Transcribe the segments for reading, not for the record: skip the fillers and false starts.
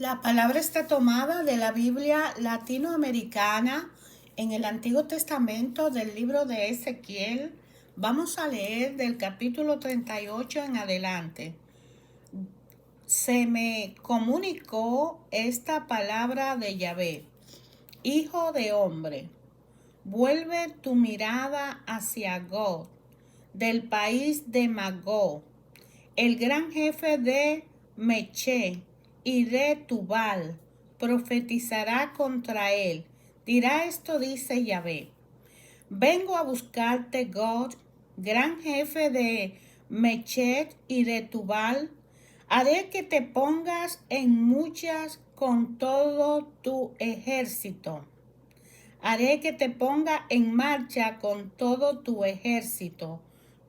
La palabra está tomada de la Biblia latinoamericana en el Antiguo Testamento del libro de Ezequiel. Vamos a leer del capítulo 38 en adelante. Se me comunicó esta palabra de Yahvé: Hijo de hombre, vuelve tu mirada hacia Gog, del país de Magog, el gran jefe de Meché y de Tubal, profetizará contra él. Dirá: esto dice Yahvé: vengo a buscarte, Gog, gran jefe de Mechet y de Tubal. Haré que te pongas en muchas con todo tu ejército. Haré que te ponga en marcha con todo tu ejército,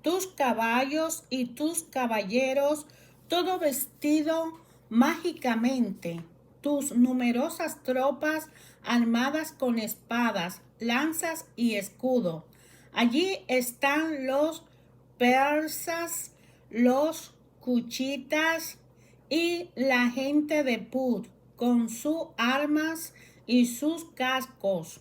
tus caballos y tus caballeros, todo vestido mágicamente, tus numerosas tropas armadas con espadas, lanzas y escudo. Allí están los persas, los cuchitas y la gente de Put con sus armas y sus cascos,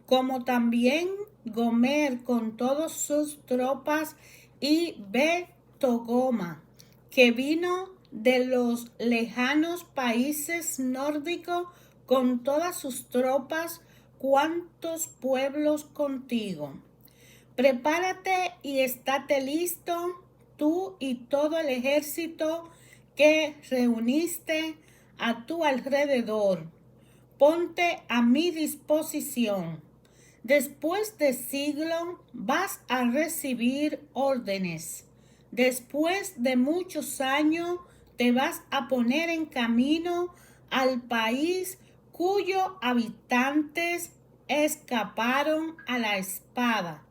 como también Gomer con todas sus tropas y Bet-Togoma, que vino de los lejanos países nórdicos con todas sus tropas. ¿Cuántos pueblos contigo? Prepárate y estate listo, tú y todo el ejército que reuniste a tu alrededor. Ponte a mi disposición. Después de siglo vas a recibir órdenes. Después de muchos años te vas a poner en camino al país cuyos habitantes escaparon a la espada.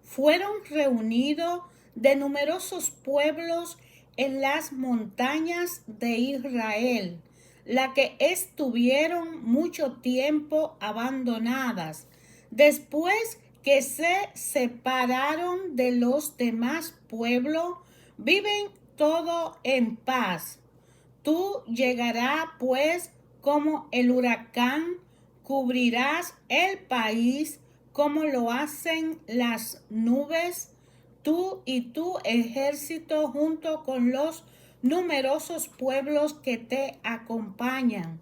Fueron reunidos de numerosos pueblos en las montañas de Israel, las que estuvieron mucho tiempo abandonadas. Después que se separaron de los demás pueblos, viven todo en paz. Tú llegarás pues como el huracán, cubrirás el país como lo hacen las nubes, tú y tu ejército junto con los numerosos pueblos que te acompañan.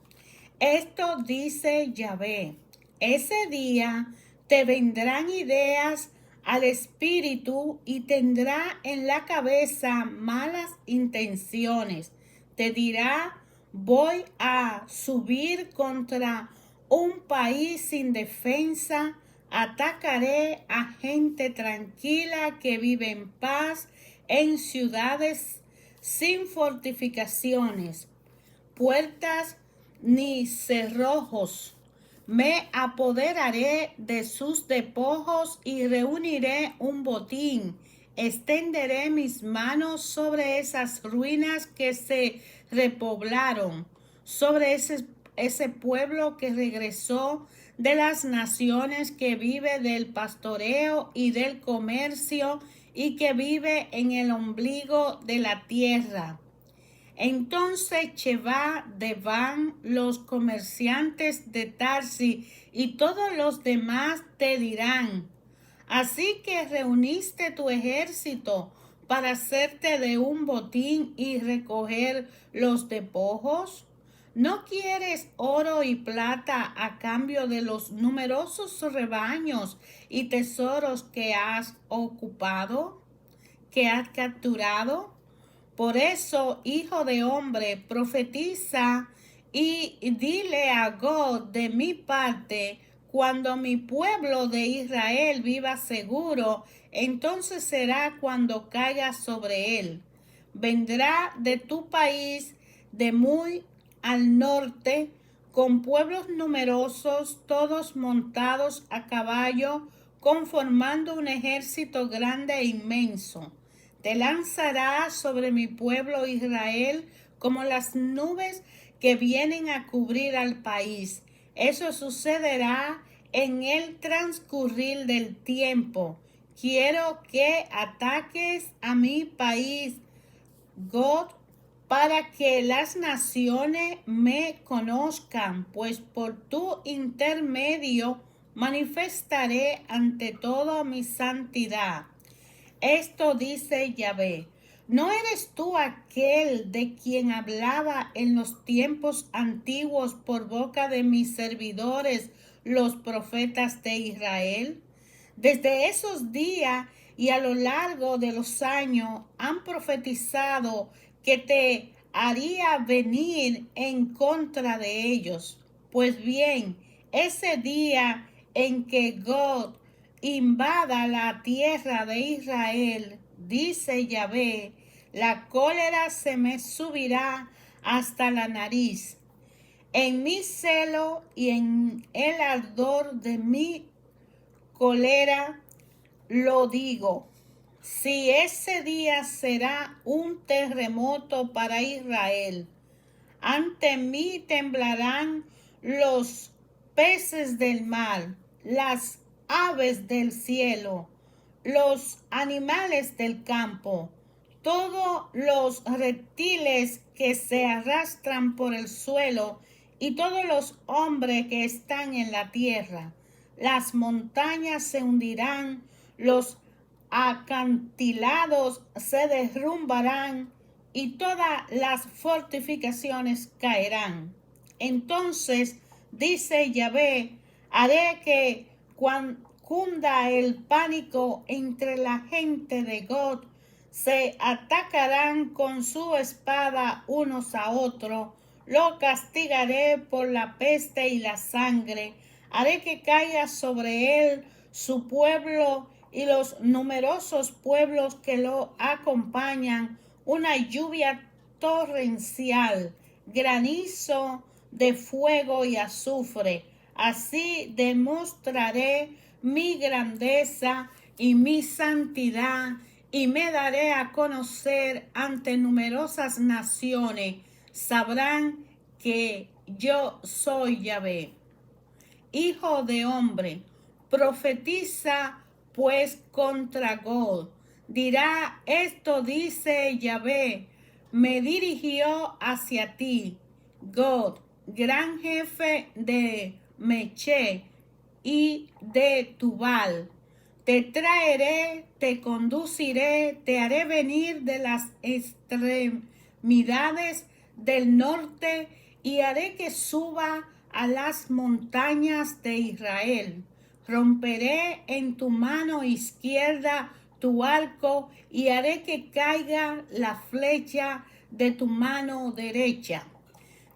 Esto dice Yahvé: ese día te vendrán ideas al espíritu y tendrá en la cabeza malas intenciones. Te dirá: voy a subir contra un país sin defensa, atacaré a gente tranquila que vive en paz en ciudades sin fortificaciones, puertas ni cerrojos. Me apoderaré de sus despojos y reuniré un botín. Extenderé mis manos sobre esas ruinas que se repoblaron, sobre ese pueblo que regresó de las naciones, que vive del pastoreo y del comercio y que vive en el ombligo de la tierra. Entonces Sheba, Deván, los comerciantes de Tarsi y todos los demás te dirán: así que reuniste tu ejército para hacerte de un botín y recoger los despojos. ¿No quieres oro y plata a cambio de los numerosos rebaños y tesoros que has ocupado, que has capturado? Por eso, hijo de hombre, profetiza y dile a Gog de mi parte: cuando mi pueblo de Israel viva seguro, entonces será cuando caiga sobre él. Vendrá de tu país, de muy al norte, con pueblos numerosos, todos montados a caballo, conformando un ejército grande e inmenso. Te lanzará sobre mi pueblo Israel como las nubes que vienen a cubrir al país. Eso sucederá en el transcurrir del tiempo. Quiero que ataques a mi país, Gog, para que las naciones me conozcan, pues por tu intermedio manifestaré ante todo mi santidad. Esto dice Yahvé: ¿no eres tú aquel de quien hablaba en los tiempos antiguos por boca de mis servidores, los profetas de Israel? Desde esos días y a lo largo de los años han profetizado que te haría venir en contra de ellos. Pues bien, ese día en que God invada la tierra de Israel, dice Yahvé, la cólera se me subirá hasta la nariz. En mi celo y en el ardor de mi cólera lo digo. Si ese día será un terremoto para Israel, ante mí temblarán los peces del mar, las aves del cielo, los animales del campo, todos los reptiles que se arrastran por el suelo y todos los hombres que están en la tierra. Las montañas se hundirán, los acantilados se derrumbarán y todas las fortificaciones caerán. Entonces, dice Yahvé, haré que cunda el pánico entre la gente de God, se atacarán con su espada unos a otros, lo castigaré por la peste y la sangre, haré que caiga sobre él su pueblo y los numerosos pueblos que lo acompañan, una lluvia torrencial, granizo de fuego y azufre. Así demostraré mi grandeza y mi santidad, y me daré a conocer ante numerosas naciones. Sabrán que yo soy Yahvé. Hijo de hombre, profetiza pues contra God. Dirá: esto dice Yahvé, me dirigió hacia ti, God, gran jefe de Meché y de Tubal. Te traeré, te conduciré, te haré venir de las extremidades del norte y haré que suba a las montañas de Israel. Romperé en tu mano izquierda tu arco y haré que caiga la flecha de tu mano derecha.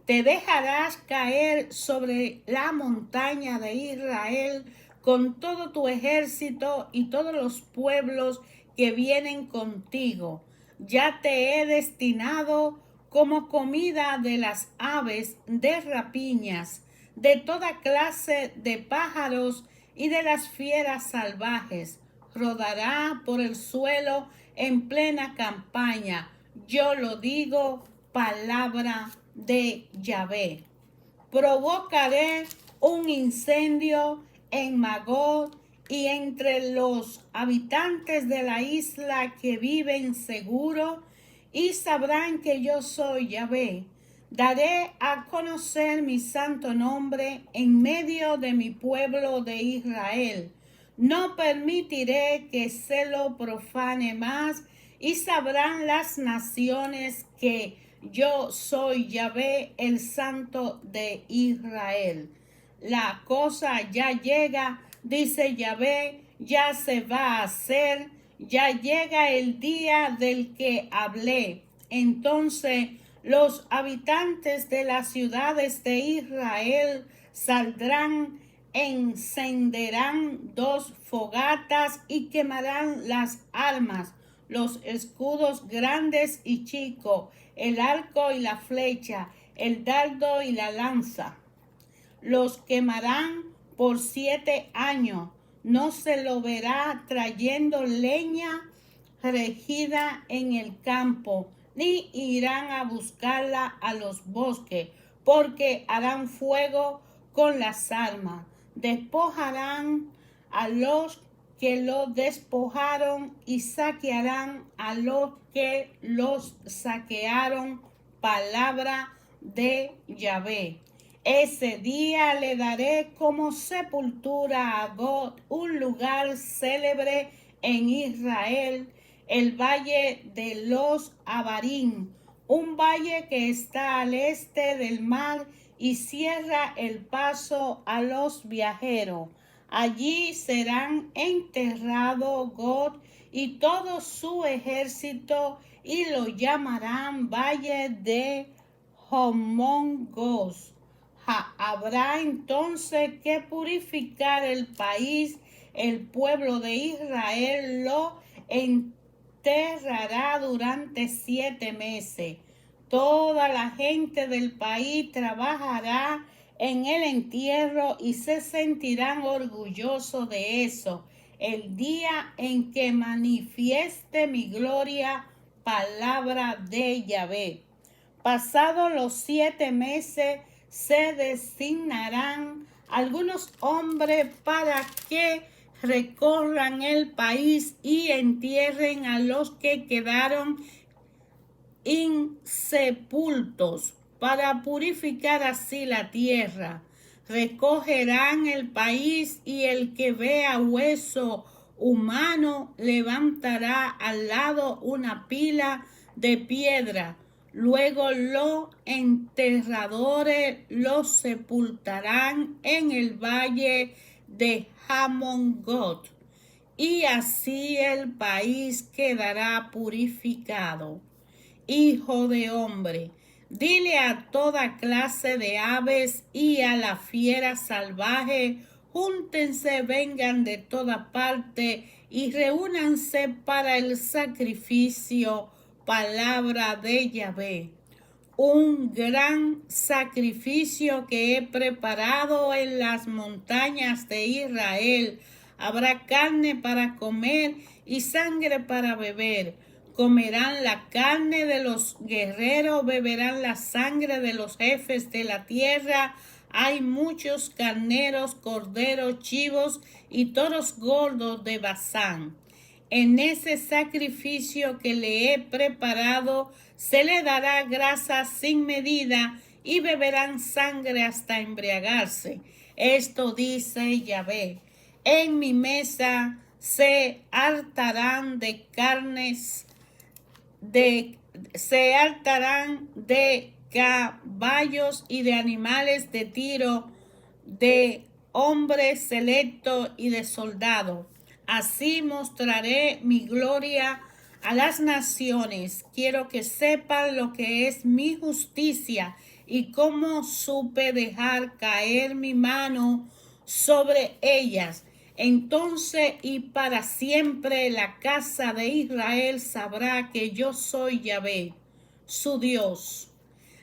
Te dejarás caer sobre la montaña de Israel con todo tu ejército y todos los pueblos que vienen contigo. Ya te he destinado como comida de las aves de rapiñas, de toda clase de pájaros y de las fieras salvajes. Rodará por el suelo en plena campaña. Yo lo digo, palabra de Yahvé. Provocaré un incendio en Magog y entre los habitantes de la isla que viven seguro, y sabrán que yo soy Yahvé. Daré a conocer mi santo nombre en medio de mi pueblo de Israel. No permitiré que se lo profane más, y sabrán las naciones que yo soy Yahvé, el Santo de Israel. La cosa ya llega, dice Yahvé, ya se va a hacer, ya llega el día del que hablé. Entonces los habitantes de las ciudades de Israel saldrán, encenderán 2 fogatas y quemarán las armas, los escudos grandes y chicos, el arco y la flecha, el dardo y la lanza. Los quemarán por 7 años. No se lo verá trayendo leña regida en el campo, ni irán a buscarla a los bosques, porque harán fuego con las armas. Despojarán a los que lo despojaron y saquearán a los que los saquearon palabra de Yahvé. Ese día le daré como sepultura a God un lugar célebre en Israel, el valle de los Abarim, un valle que está al este del mar y cierra el paso a los viajeros. Allí serán enterrados God y todo su ejército y lo llamarán Valle de Homongos. Habrá entonces que purificar el país, el pueblo de Israel lo enterrará durante 7 meses. Toda la gente del país trabajará en el entierro y se sentirán orgullosos de eso. El día en que manifieste mi gloria, palabra de Yahvé. Pasados los 7 meses, se designarán algunos hombres para que recorran el país y entierren a los que quedaron insepultos, para purificar así la tierra. Recogerán el país y el que vea hueso humano levantará al lado una pila de piedra. Luego los enterradores los sepultarán en el valle de Hamon-Gog, y así el país quedará purificado. Hijo de hombre, dile a toda clase de aves y a la fiera salvaje, júntense, vengan de toda parte y reúnanse para el sacrificio, palabra de Yahvé. Un gran sacrificio que he preparado en las montañas de Israel. Habrá carne para comer y sangre para beber. Comerán la carne de los guerreros, beberán la sangre de los jefes de la tierra. Hay muchos carneros, corderos, chivos y toros gordos de Basán. En ese sacrificio que le he preparado, se le dará grasa sin medida y beberán sangre hasta embriagarse. Esto dice Yahvé. En mi mesa se hartarán de carnes, se hartarán de caballos y de animales de tiro, de hombres selectos y de soldados. Así mostraré mi gloria a las naciones. Quiero que sepan lo que es mi justicia y cómo supe dejar caer mi mano sobre ellas. Entonces y para siempre la casa de Israel sabrá que yo soy Yahvé, su Dios.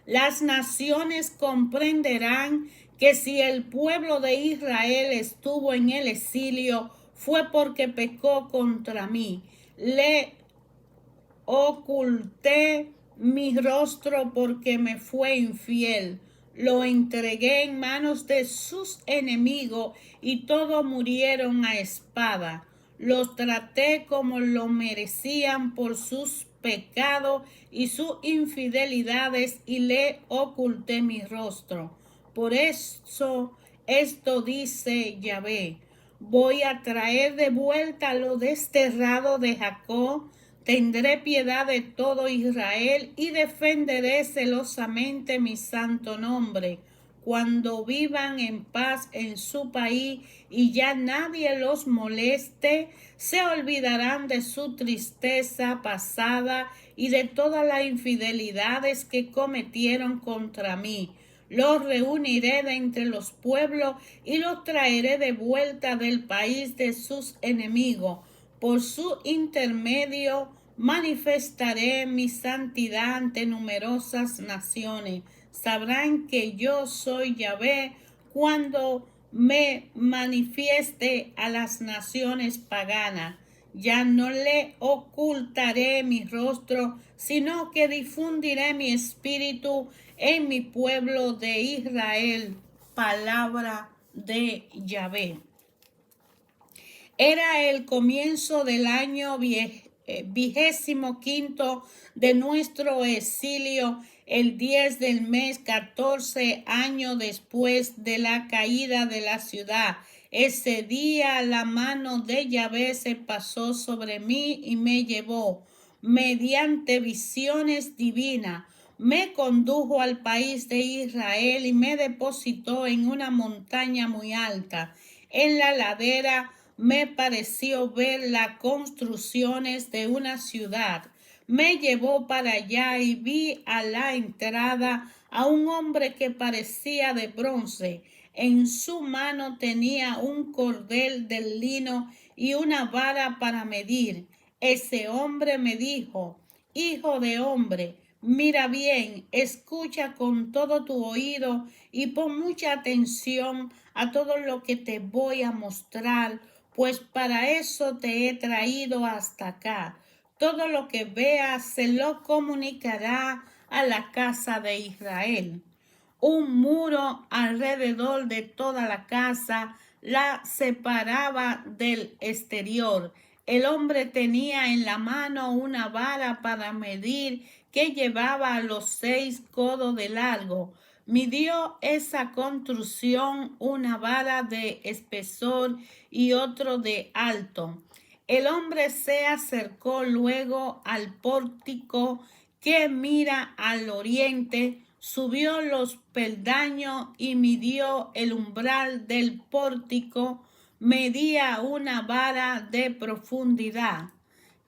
Las naciones comprenderán que si el pueblo de Israel estuvo en el exilio, fue porque pecó contra mí. Le oculté mi rostro porque me fue infiel. Lo entregué en manos de sus enemigos y todos murieron a espada. Los traté como lo merecían por sus pecados y sus infidelidades y le oculté mi rostro. Por eso esto dice Yahvé: voy a traer de vuelta lo desterrado de Jacob, tendré piedad de todo Israel y defenderé celosamente mi santo nombre. Cuando vivan en paz en su país y ya nadie los moleste, se olvidarán de su tristeza pasada y de todas las infidelidades que cometieron contra mí. Los reuniré de entre los pueblos y los traeré de vuelta del país de sus enemigos. Por su intermedio manifestaré mi santidad ante numerosas naciones. Sabrán que yo soy Yahvé cuando me manifieste a las naciones paganas. Ya no le ocultaré mi rostro, sino que difundiré mi espíritu en mi pueblo de Israel. Palabra de Yahvé. Era el comienzo del año 25 de nuestro exilio el 10 del mes 14 años después de la caída de la ciudad. Ese día la mano de Yahvé se pasó sobre mí y me llevó mediante visiones divinas. Me condujo al país de Israel y me depositó en una montaña muy alta. En la ladera me pareció ver las construcciones de una ciudad. Me llevó para allá y vi a la entrada a un hombre que parecía de bronce. En su mano tenía un cordel de lino y una vara para medir. Ese hombre me dijo: Hijo de hombre, mira bien, escucha con todo tu oído y pon mucha atención a todo lo que te voy a mostrar, pues para eso te he traído hasta acá. Todo lo que veas se lo comunicará a la casa de Israel. Un muro alrededor de toda la casa la separaba del exterior. El hombre tenía en la mano una vara para medir que llevaba los 6 codos de largo. Midió esa construcción una vara de espesor y otro de alto. El hombre se acercó luego al pórtico que mira al oriente, subió los peldaños y midió el umbral del pórtico, medía una vara de profundidad.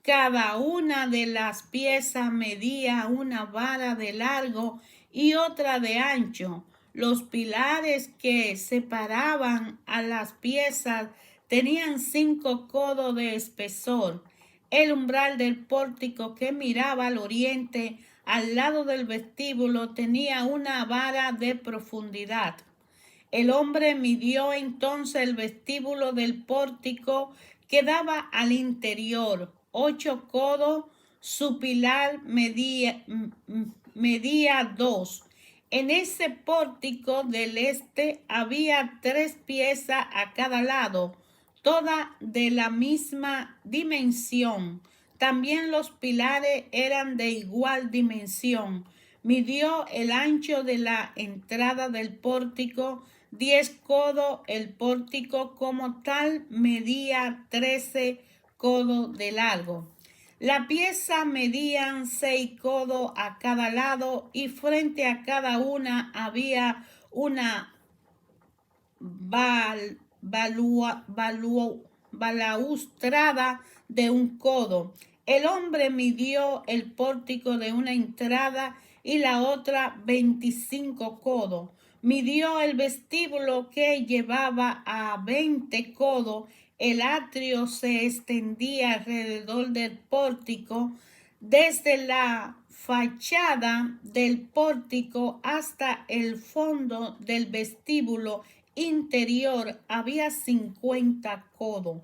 Cada una de las piezas medía una vara de largo y otra de ancho. Los pilares que separaban a las piezas tenían 5 codos de espesor. El umbral del pórtico que miraba al oriente, al lado del vestíbulo, tenía una vara de profundidad. El hombre midió entonces el vestíbulo del pórtico que daba al interior, 8 codos, su pilar medía 2. En ese pórtico del este había 3 piezas a cada lado, todas de la misma dimensión. También los pilares eran de igual dimensión. Midió el ancho de la entrada del pórtico 10 codos. El pórtico como tal medía 13 codos de largo. La pieza medían 6 codos a cada lado y frente a cada una había una balaustrada de 1 codo. El hombre midió el pórtico de una entrada y la otra 25 codos. Midió el vestíbulo que llevaba a 20 codos. El atrio se extendía alrededor del pórtico desde la fachada del pórtico hasta el fondo del vestíbulo interior había 50 codos.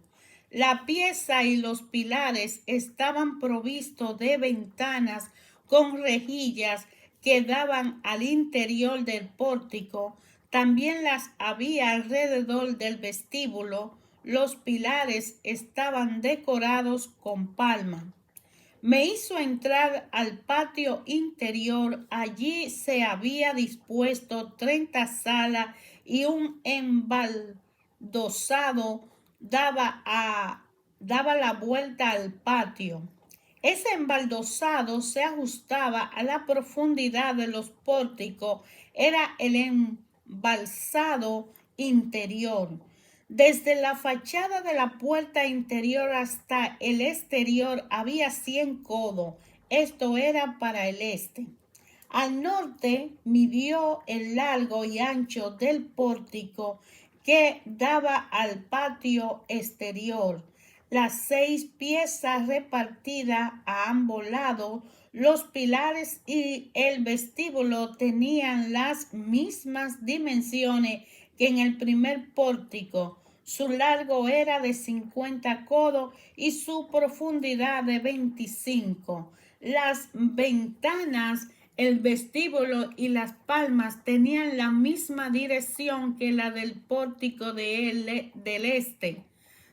La pieza y los pilares estaban provistos de ventanas con rejillas que daban al interior del pórtico. También las había alrededor del vestíbulo. Los pilares estaban decorados con palma. Me hizo entrar al patio interior. Allí se había dispuesto 30 salas y un embaldosado daba la vuelta al patio. Ese embaldosado se ajustaba a la profundidad de los pórticos. Era el embalsado interior. Desde la fachada de la puerta interior hasta el exterior había 100 codos. Esto era para el este. Al norte midió el largo y ancho del pórtico que daba al patio exterior. Las 6 piezas repartidas a ambos lados, los pilares y el vestíbulo tenían las mismas dimensiones que en el primer pórtico. Su largo era de 50 codos y su profundidad de 25. Las ventanas, el vestíbulo y las palmas tenían la misma dirección que la del pórtico del este.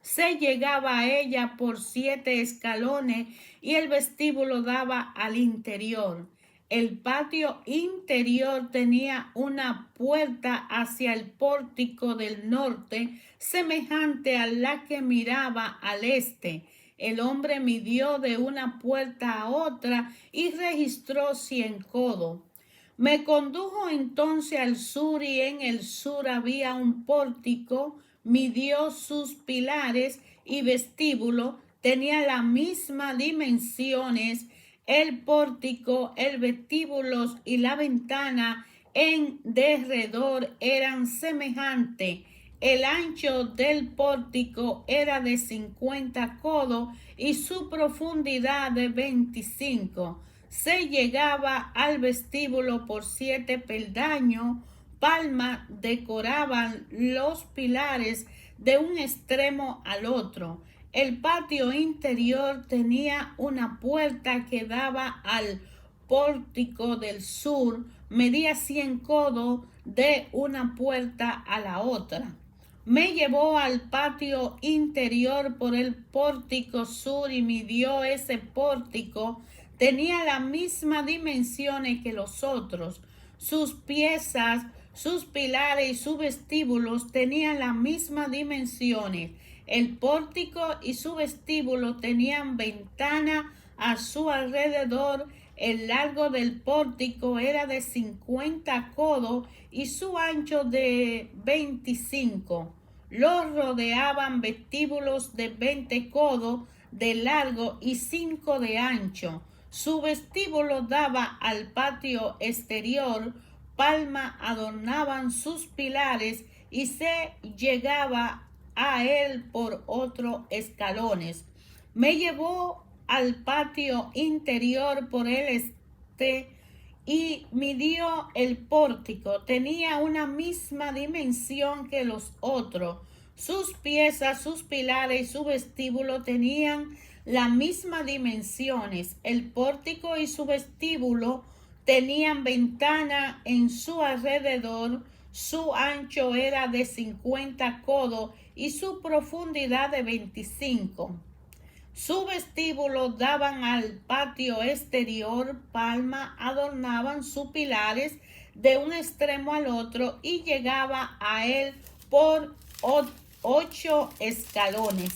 Se llegaba a ella por 7 escalones y el vestíbulo daba al interior. El patio interior tenía una puerta hacia el pórtico del norte, semejante a la que miraba al este. El hombre midió de una puerta a otra y registró 100 codos. Me condujo entonces al sur y en el sur había un pórtico, midió sus pilares y vestíbulo, tenía las mismas dimensiones, el pórtico, el vestíbulo y la ventana en derredor eran semejantes. El ancho del pórtico era de 50 codos y su profundidad de 25. Se llegaba al vestíbulo por 7 peldaños. Palmas decoraban los pilares de un extremo al otro. El patio interior tenía una puerta que daba al pórtico del sur, medía 100 codos de una puerta a la otra. Me llevó al patio interior por el pórtico sur y midió ese pórtico. Tenía las mismas dimensiones que los otros. Sus piezas, sus pilares y sus vestíbulos tenían las mismas dimensiones. El pórtico y su vestíbulo tenían ventana a su alrededor. El largo del pórtico era de 50 codos y su ancho de 25. Los rodeaban vestíbulos de 20 codos de largo y 5 de ancho. Su vestíbulo daba al patio exterior. Palmas adornaban sus pilares y se llegaba a él por otros escalones. Me llevó al patio interior por el este y midió el pórtico. Tenía una misma dimensión que los otros. Sus piezas, sus pilares y su vestíbulo tenían las mismas dimensiones. El pórtico y su vestíbulo tenían ventana en su alrededor. Su ancho era de 50 codos y su profundidad de 25. Su vestíbulo daban al patio exterior. Palmas adornaban sus pilares de un extremo al otro y llegaba a él por 8 escalones.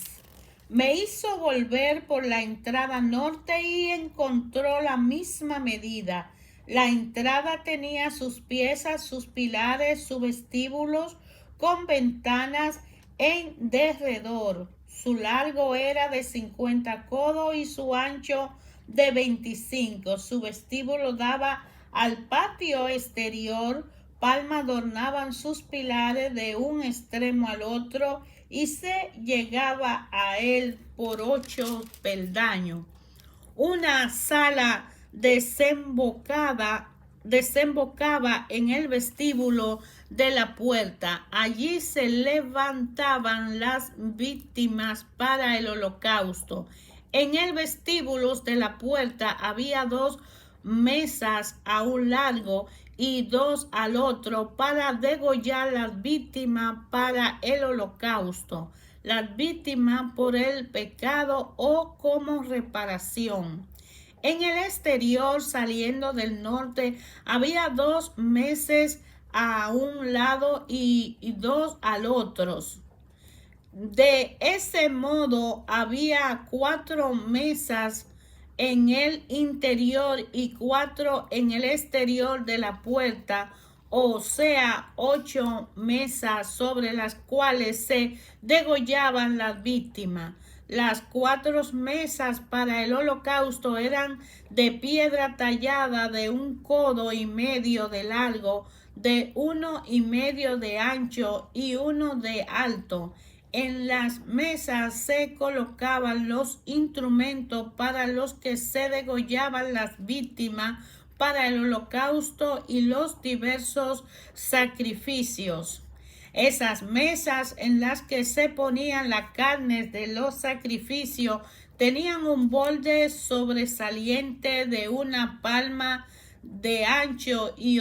Me hizo volver por la entrada norte y encontró la misma medida. La entrada tenía sus piezas, sus pilares, sus vestíbulos con ventanas en derredor. Su largo era de 50 codos y su ancho de 25. Su vestíbulo daba al patio exterior. Palmas adornaban sus pilares de un extremo al otro y se llegaba a él por 8 peldaños. Una sala desembocaba en el vestíbulo de la puerta. Allí se levantaban las víctimas para el holocausto. En el vestíbulo de la puerta había 2 mesas a un lado y 2 al otro para degollar las víctimas para el holocausto, las víctimas por el pecado o como reparación. En el exterior, saliendo del norte, había 2 mesas a un lado y 2 al otro. De ese modo había 4 mesas en el interior y 4 en el exterior de la puerta, o sea, 8 mesas sobre las cuales se degollaban las víctimas. Las 4 mesas para el holocausto eran de piedra tallada de 1,5 codos de largo, de 1,5 de ancho y 1 de alto. En las mesas se colocaban los instrumentos para los que se degollaban las víctimas para el holocausto y los diversos sacrificios. Esas mesas en las que se ponían las carnes de los sacrificios tenían un borde sobresaliente de 1 palma de ancho y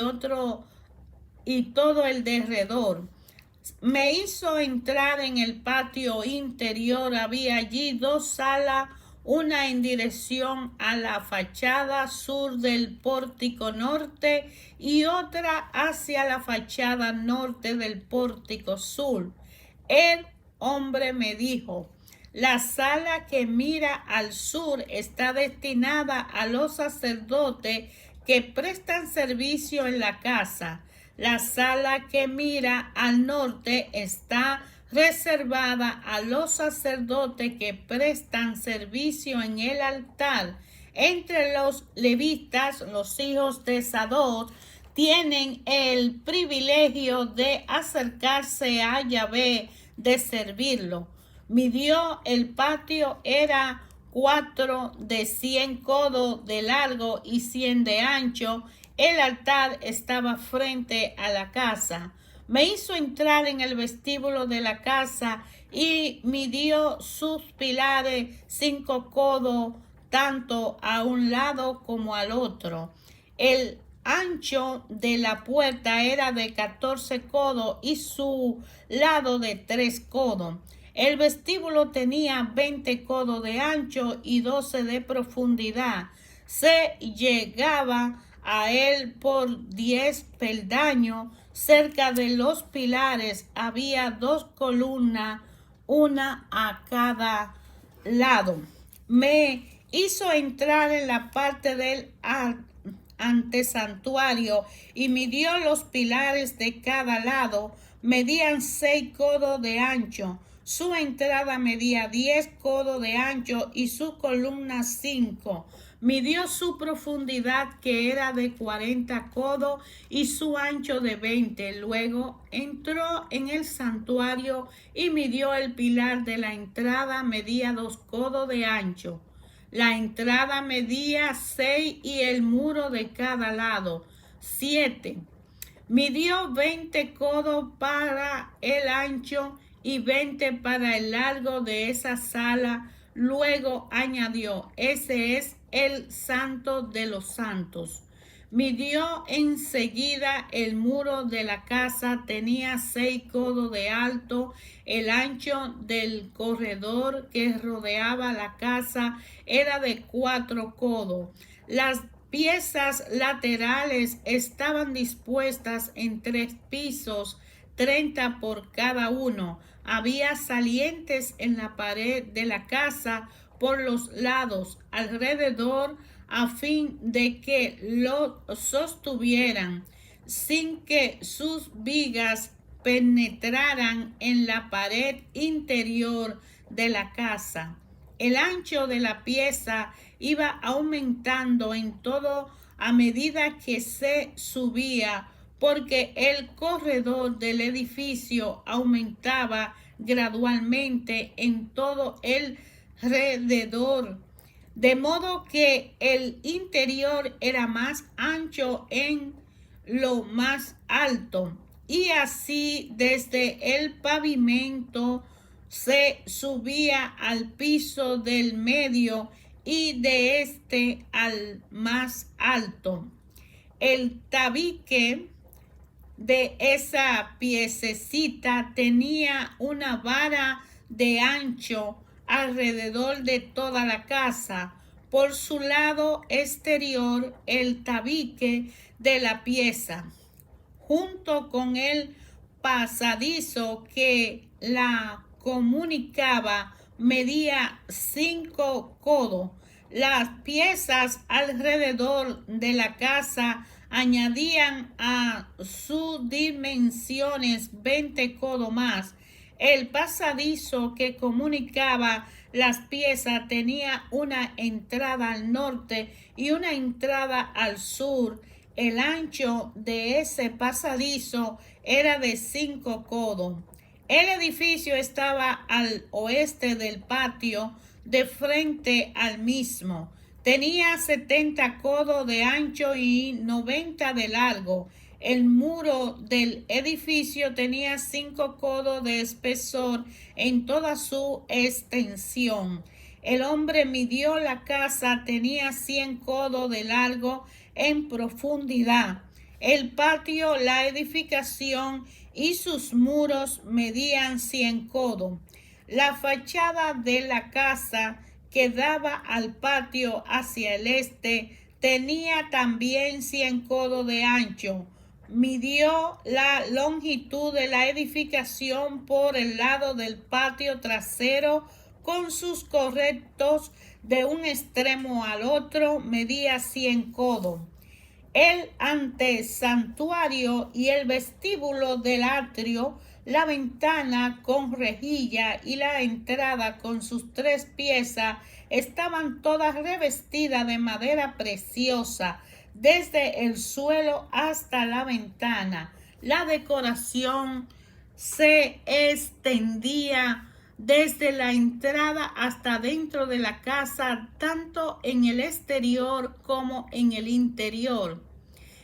todo el derredor. Me hizo entrar en el patio interior. Había allí 2 salas, una en dirección a la fachada sur del pórtico norte y otra hacia la fachada norte del pórtico sur. El hombre me dijo: la sala que mira al sur está destinada a los sacerdotes que prestan servicio en la casa. La sala que mira al norte está reservada a los sacerdotes que prestan servicio en el altar. Entre los levitas, los hijos de Sadoc tienen el privilegio de acercarse a Yahvé, de servirlo. Midió el patio, era 4 de 100 codos de largo y 100 de ancho. El altar estaba frente a la casa. Me hizo entrar en el vestíbulo de la casa y midió sus pilares 5 codos, tanto a un lado como al otro. El ancho de la puerta era de 14 codos y su lado de 3 codos. El vestíbulo tenía 20 codos de ancho y 12 de profundidad. Se llegaba a él por 10 peldaños. Cerca de los pilares había 2 columnas, una a cada lado. Me hizo entrar en la parte del antesantuario y midió los pilares de cada lado. Medían 6 codos de ancho. Su entrada medía 10 codos de ancho y su columna 5. Midió su profundidad, que era de 40 codos, y su ancho de 20. Luego entró en el santuario y midió el pilar de la entrada, medía 2 codos de ancho. La entrada medía 6 y el muro de cada lado 7. Midió 20 codos para el ancho y 20 para el largo de esa sala. Luego añadió: ese es el santo de los santos. Midió enseguida el muro de la casa, tenía 6 codos de alto. El ancho del corredor que rodeaba la casa era de 4 codos. Las piezas laterales estaban dispuestas en 3 pisos, 30 por cada uno. Había salientes en la pared de la casa por los lados alrededor, a fin de que lo sostuvieran sin que sus vigas penetraran en la pared interior de la casa. El ancho de la pieza iba aumentando en todo a medida que se subía, porque el corredor del edificio aumentaba gradualmente en todo el alrededor, de modo que el interior era más ancho en lo más alto, y así desde el pavimento se subía al piso del medio y de este al más alto. El tabique de esa piececita tenía una vara de ancho alrededor de toda la casa. Por su lado exterior, el tabique de la pieza, junto con el pasadizo que la comunicaba, medía 5 codos. Las piezas alrededor de la casa añadían a sus dimensiones 20 codos más. El pasadizo que comunicaba las piezas tenía una entrada al norte y una entrada al sur. El ancho de ese pasadizo era de 5 codos. El edificio estaba al oeste del patio, de frente al mismo. Tenía 70 codos de ancho y 90 de largo. El muro del edificio tenía 5 codos de espesor en toda su extensión. El hombre midió la casa, tenía 100 codos de largo en profundidad. El patio, la edificación y sus muros medían 100 codos. La fachada de la casa que daba al patio hacia el este tenía también 100 codos de ancho. Midió la longitud de la edificación por el lado del patio trasero con sus correctos de un extremo al otro, medía 100 codos. El antesantuario y el vestíbulo del atrio, la ventana con rejilla y la entrada con sus 3 piezas estaban todas revestidas de madera preciosa, desde el suelo hasta la ventana. La decoración se extendía desde la entrada hasta dentro de la casa, tanto en el exterior como en el interior.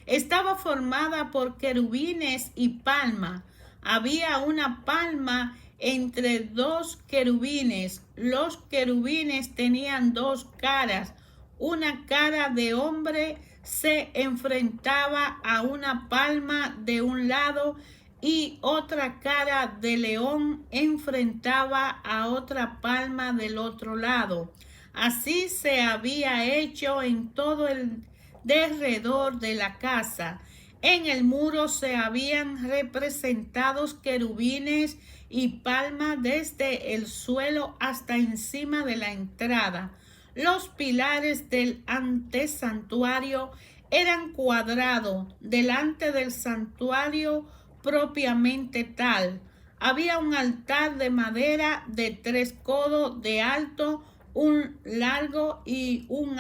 Estaba formada por querubines y palma. Había una palma entre 2 querubines. Los querubines tenían 2 caras. Una cara de hombre se enfrentaba a una palma de un lado y otra cara de león enfrentaba a otra palma del otro lado. Así se había hecho en todo el derredor de la casa. En el muro se habían representado querubines y palmas desde el suelo hasta encima de la entrada. Los pilares del antesantuario eran cuadrados delante del santuario propiamente tal. Había un altar de madera de 3 codos de alto, un largo y un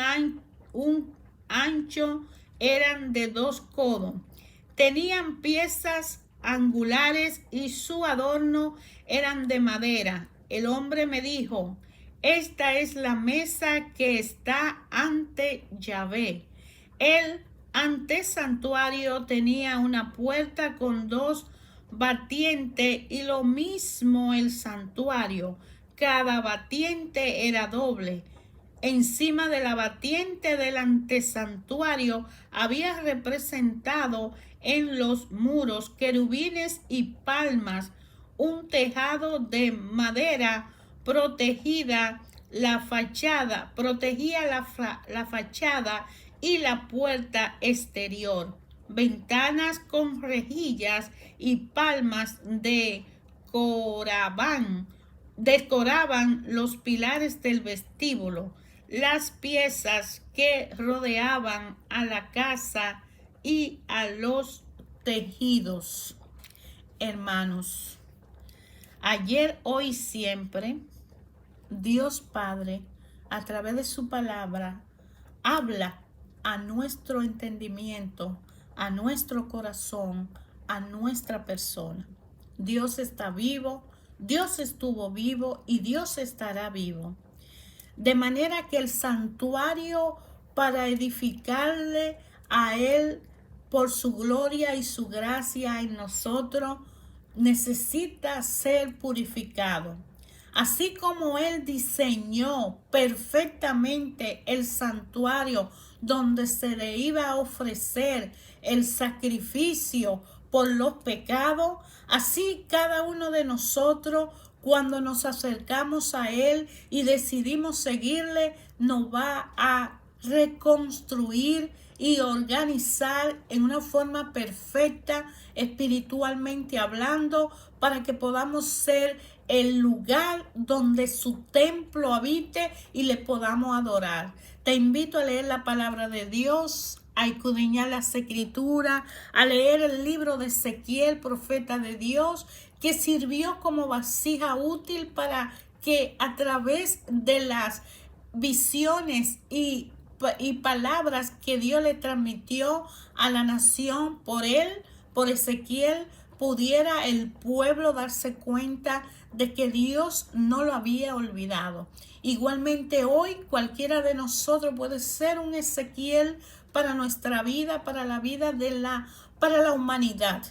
ancho eran de 2 codos. Tenían piezas angulares y su adorno eran de madera. El hombre me dijo: esta es la mesa que está ante Yahvé. El antesantuario tenía una puerta con 2 batientes y lo mismo el santuario. Cada batiente era doble. Encima de la batiente del antesantuario había representado en los muros querubines y palmas. Un tejado de madera protegía la fachada y la puerta exterior. Ventanas con rejillas y palmas decoraban los pilares del vestíbulo, las piezas que rodeaban a la casa y a los tejidos. Hermanos, ayer, hoy, siempre, Dios Padre, a través de su palabra, habla a nuestro entendimiento, a nuestro corazón, a nuestra persona. Dios está vivo, Dios estuvo vivo y Dios estará vivo. De manera que el santuario, para edificarle a Él por su gloria y su gracia en nosotros, necesita ser purificado. Así como Él diseñó perfectamente el santuario donde se le iba a ofrecer el sacrificio por los pecados, así cada uno de nosotros, cuando nos acercamos a Él y decidimos seguirle, nos va a reconstruir y organizar en una forma perfecta, espiritualmente hablando, para que podamos ser el lugar donde su templo habite y le podamos adorar. Te invito a leer la palabra de Dios, a escudriñar las escrituras, a leer el libro de Ezequiel, profeta de Dios, que sirvió como vasija útil para que a través de las visiones y palabras que Dios le transmitió a la nación por él, por Ezequiel, pudiera el pueblo darse cuenta de que Dios no lo había olvidado. Igualmente hoy cualquiera de nosotros puede ser un Ezequiel para nuestra vida, para la vida para la humanidad.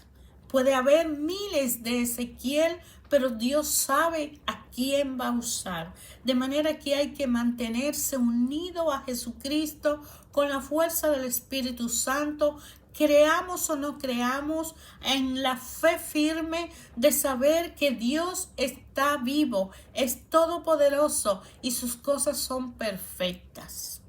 Puede haber miles de Ezequiel, pero Dios sabe a quién va a usar. De manera que hay que mantenerse unido a Jesucristo con la fuerza del Espíritu Santo, creamos o no creamos, en la fe firme de saber que Dios está vivo, es todopoderoso y sus cosas son perfectas.